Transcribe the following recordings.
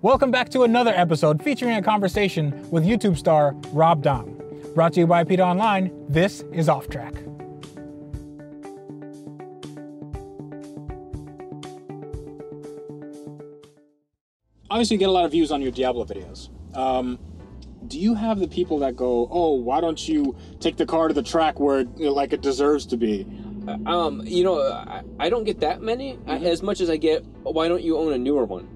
Welcome back to another episode featuring a conversation with YouTube star Rob Dahm. Brought to you by APiDA Online, this is Offtrack. Obviously you get a lot of views on your Diablo videos. Do you have the people that go, oh, why don't you take the car to the track where like it deserves to be? I don't get that many. As much as I get, why don't you own a newer one?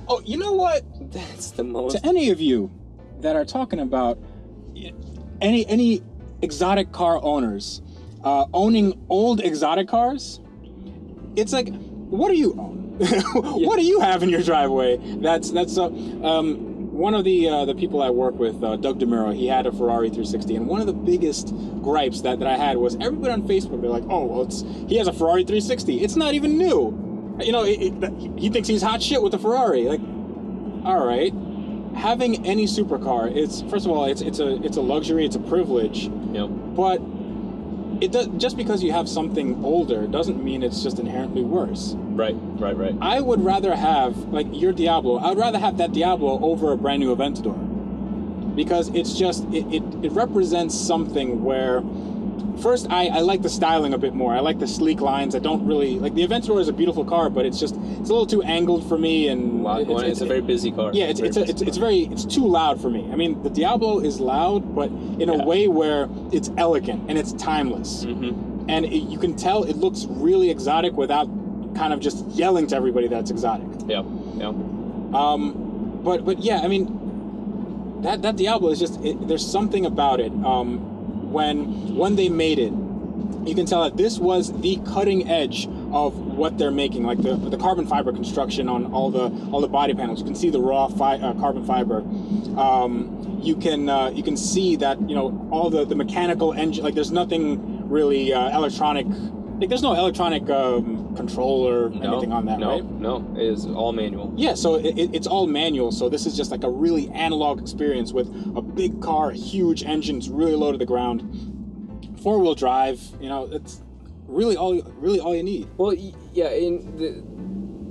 Oh, you know what? That's the most. To any of you that are talking about any exotic car owners owning old exotic cars, it's like, what do you own? What do you have in your driveway? That's one of the people I work with, Doug DeMuro. He had a Ferrari 360, and one of the biggest gripes that I had was everybody on Facebook. They're like, "Oh, well, he has a Ferrari 360. It's not even new." You know, he thinks he's hot shit with the Ferrari. Like, all right, having any supercar, first of all, it's a luxury, it's a privilege. Yep. But it does, just because you have something older doesn't mean it's just inherently worse. Right. I would rather have, like, your Diablo, I would rather have that Diablo over a brand new Aventador. Because it's just, it represents something where, first, I like the styling a bit more. I like the sleek lines. I don't really, like, the Aventador is a beautiful car, but it's a little too angled for me, and it's a very busy car. Yeah, it's too loud for me. I mean, the Diablo is loud, but in a way where it's elegant and it's timeless. Mm-hmm. And you can tell it looks really exotic without kind of just yelling to everybody that it's exotic. Yeah. But yeah, I mean, that Diablo is just, there's something about it. When they made it, you can tell that this was the cutting edge of what they're making, like the carbon fiber construction on all the body panels. You can see the raw carbon fiber. You can see that, you know, all the mechanical engine, like there's nothing really electronic. Like there's no electronic control or anything on that, right? No, it is all manual. Yeah, so it's all manual. So this is just like a really analog experience with a big car, a huge engine, it's really low to the ground, 4-wheel drive. You know, it's really all you need. Well, yeah,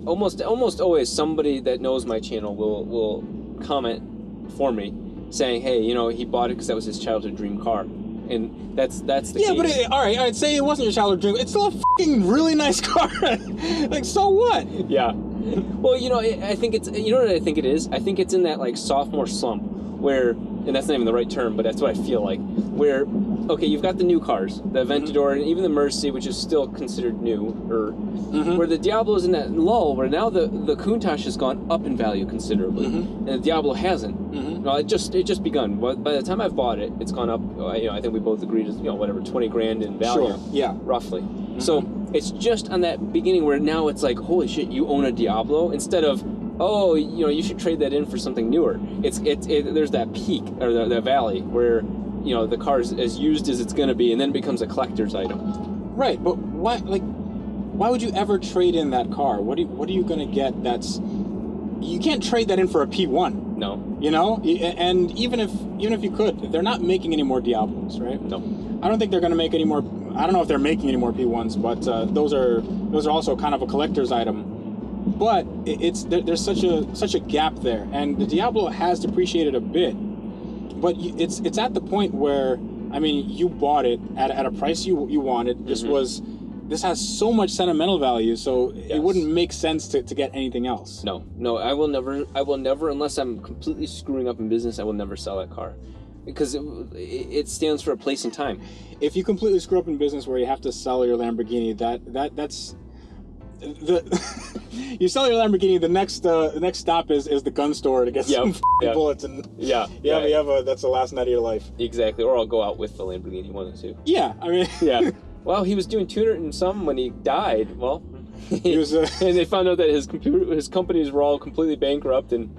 almost always somebody that knows my channel will comment for me saying, hey, you know, he bought it because that was his childhood dream car. And that's the case. Yeah, but all right, say it wasn't your childhood dream. It's still a fucking really nice car. Like, so what? Yeah. Well, you know, I think it's, you know what I think it is? I think it's in that, like, sophomore slump where, and that's not even the right term, but that's what I feel like, where, okay, you've got the new cars, the Aventador, and even the Mercy, which is still considered new, or where the Diablo's in that lull, where now the Countach has gone up in value considerably, and the Diablo hasn't. Well, it just begun. By the time I've bought it, it's gone up. You know, I think we both agreed, you know, whatever, 20 grand in value. Sure. Yeah. Roughly. So it's just on that beginning where now it's like, holy shit, you own a Diablo, instead of, oh, you know, you should trade that in for something newer. There's that peak or that valley where, you know, the car is as used as it's going to be, and then it becomes a collector's item. Right, but why would you ever trade in that car? What are you going to get that's... You can't trade that in for a P1. No. You know? And even if you could, they're not making any more Diablos, right? No. I don't think they're going to make any more... I don't know if they're making any more P1s, but those are also kind of a collector's item. But there's such a gap there, and the Diablo has depreciated a bit. But it's at the point where, I mean, you bought it at a price you wanted. This has so much sentimental value, so it wouldn't make sense to get anything else. No, I will never, unless I'm completely screwing up in business, I will never sell that car. Because it stands for a place and time. If you completely screw up in business where you have to sell your Lamborghini, that's... you sell your Lamborghini, the next stop is the gun store to get some bullets, and that's the last night of your life. Exactly, or I'll go out with the Lamborghini, one of the two. Yeah, I mean... Yeah. Well, he was doing 200 and some when he died. Well, he was, and they found out that his companies were all completely bankrupt, and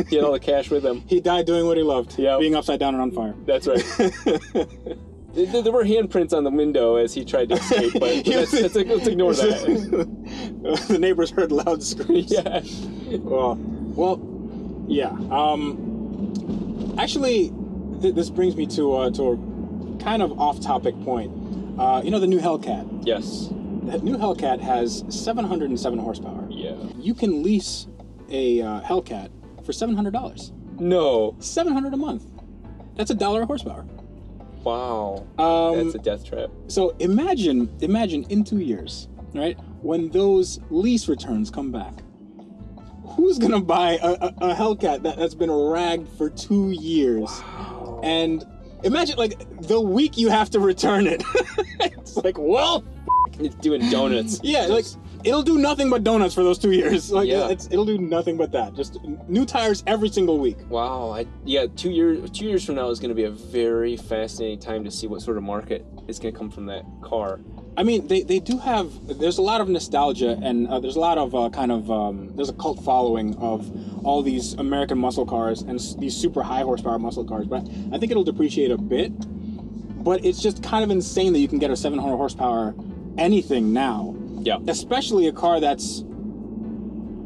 he had all the cash with him. He died doing what he loved, being upside down and on fire. That's right. There were handprints on the window as he tried to escape, but let's ignore that. The neighbors heard loud screams. Yeah. Well, yeah. Actually, this brings me to a kind of off-topic point. You know the new Hellcat? Yes. The new Hellcat has 707 horsepower. Yeah. You can lease a Hellcat for $700. No. $700 a month. That's $1 a horsepower. Wow. That's a death trap. So imagine in 2 years, right? When those lease returns come back, who's gonna buy a Hellcat that's been ragged for 2 years? Wow. And imagine like the week you have to return it. It's like, well, it's doing donuts. Yeah, like it'll do nothing but donuts for those 2 years. Like Yeah. it'll do nothing but that. Just new tires every single week. Wow. 2 years from now is going to be a very fascinating time to see what sort of market is going to come from that car. I mean, they do have. There's a lot of nostalgia, and there's a lot of there's a cult following of all these American muscle cars and these super high horsepower muscle cars. But I think it'll depreciate a bit. But it's just kind of insane that you can get a 700 horsepower anything now. Yeah. Especially a car that's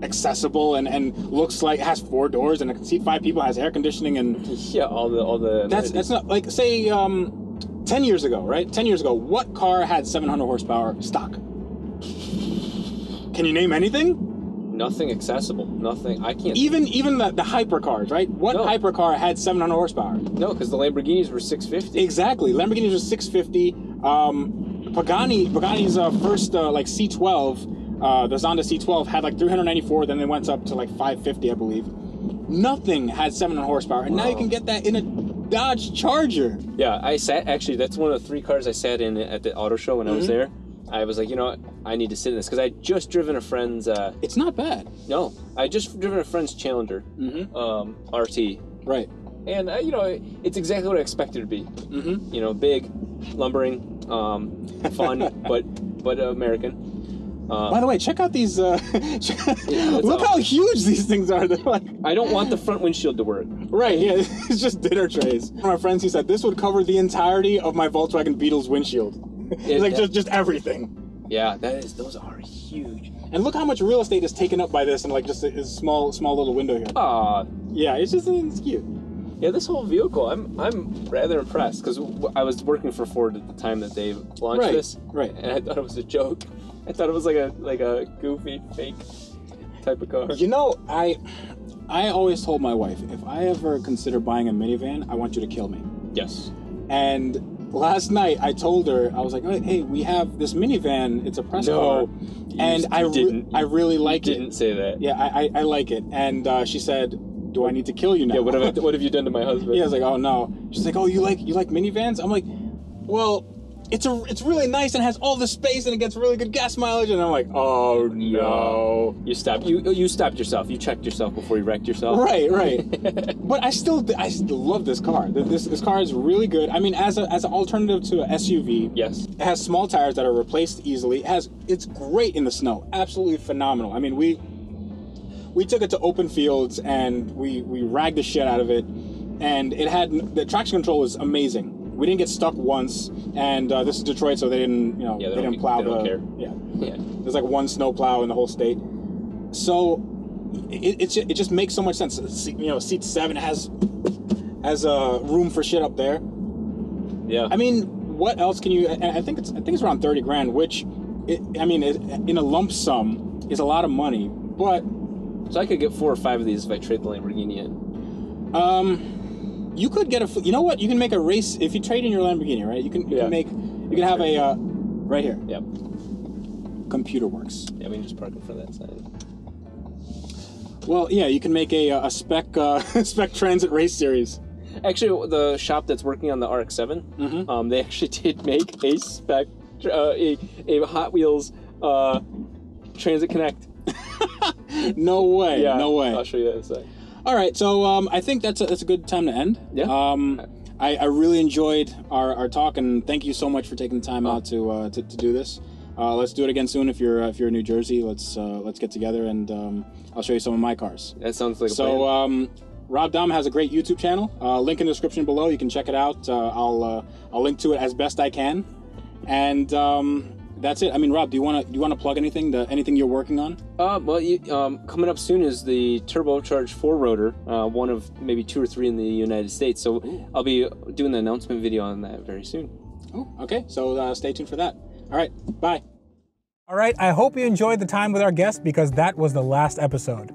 accessible and looks like it has 4 doors and it can seat 5 people, has air conditioning and yeah, all the. That's not like say 10 years ago, right? 10 years ago, what car had 700 horsepower stock? Can you name anything? Nothing accessible. Nothing. I can't. Even the hypercars, right? What hypercar had 700 horsepower? No, because the Lamborghinis were 650. Exactly. Lamborghinis were 650. Pagani's first like C12, the Zonda C12 had like 394. Then they went up to like 550, I believe. Nothing had 700 horsepower, and now you can get that in a Dodge Charger. Yeah, actually, that's one of the 3 cars I sat in at the auto show when I was there. I was like, you know what, I need to sit in this, because I just driven a friend's... it's not bad. No, I just driven a friend's Challenger, RT. Right. And, you know, it's exactly what I expected it to be. You know, big, lumbering, fun, but American. By the way, check out these. Look how huge these things are. They're like, I don't want the front windshield to work. Right, yeah, it's just dinner trays. One of my friends, he said, this would cover the entirety of my Volkswagen Beetle's windshield. It's like just everything. Yeah, those are huge. And look how much real estate is taken up by this and like just a small little window here. Yeah, it's cute. Yeah, this whole vehicle, I'm rather impressed, because I was working for Ford at the time that they launched this. Right. And I thought it was a joke. I thought it was like a goofy, fake type of car. You know, I always told my wife, if I ever consider buying a minivan, I want you to kill me. Yes. And last night I told her, I was like, hey, we have this minivan. It's a press car, and I really like it. Didn't say that. Yeah, I like it. And she said, do I need to kill you now? Yeah. What have you done to my husband? Yeah, I was like, oh no. She's like, oh, you like minivans? I'm like, well, it's really nice and has all the space and it gets really good gas mileage. And I'm like, oh no. You stopped. You stopped yourself. You checked yourself before you wrecked yourself. Right. But I still love this car. This car is really good. I mean, as an alternative to an SUV. Yes. It has small tires that are replaced easily. It's great in the snow. Absolutely phenomenal. I mean, we took it to open fields and we ragged the shit out of it, and the traction control was amazing. We didn't get stuck once, and this is Detroit, so they didn't plow. They don't care. Yeah. There's like one snow plow in the whole state, so it just makes so much sense. Seat 7 has room for shit up there. Yeah. I mean, what else can you? I think it's around 30 grand, which, in a lump sum is a lot of money, but. So I could get 4 or 5 of these if I trade the Lamborghini in. You could get you know what? You can make a race if you trade in your Lamborghini, right? You can have a right here. Yep. Computer works. Yeah, we can just park in front of that sign. Well, yeah, you can make a spec spec transit race series. Actually, the shop that's working on the RX-7, they actually did make a spec a Hot Wheels Transit Connect. No way. Yeah, no way. I'll show you that in a sec. All right, so I think that's a good time to end. Yeah. I really enjoyed our talk, and thank you so much for taking the time out to do this. Let's do it again soon. If you're in New Jersey, let's get together, and I'll show you some of my cars. That sounds like a plan. Rob Dahm has a great YouTube channel. Link in the description below. You can check it out. I'll link to it as best I can, and that's it. I mean, Rob, do you want to plug anything? Anything you're working on? Coming up soon is the turbocharged 4-rotor, one of maybe 2 or 3 in the United States. So I'll be doing the announcement video on that very soon. Oh, okay. So stay tuned for that. All right. Bye. All right. I hope you enjoyed the time with our guest, because that was the last episode.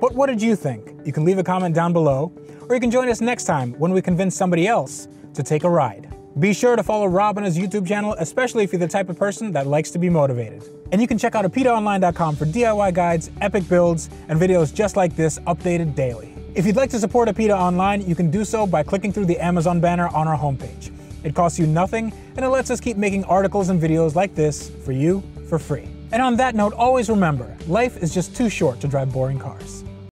But what did you think? You can leave a comment down below, or you can join us next time when we convince somebody else to take a ride. Be sure to follow Rob on his YouTube channel, especially if you're the type of person that likes to be motivated. And you can check out APiDAonline.com for DIY guides, epic builds, and videos just like this updated daily. If you'd like to support APiDA Online, you can do so by clicking through the Amazon banner on our homepage. It costs you nothing, and it lets us keep making articles and videos like this for you for free. And on that note, always remember, life is just too short to drive boring cars.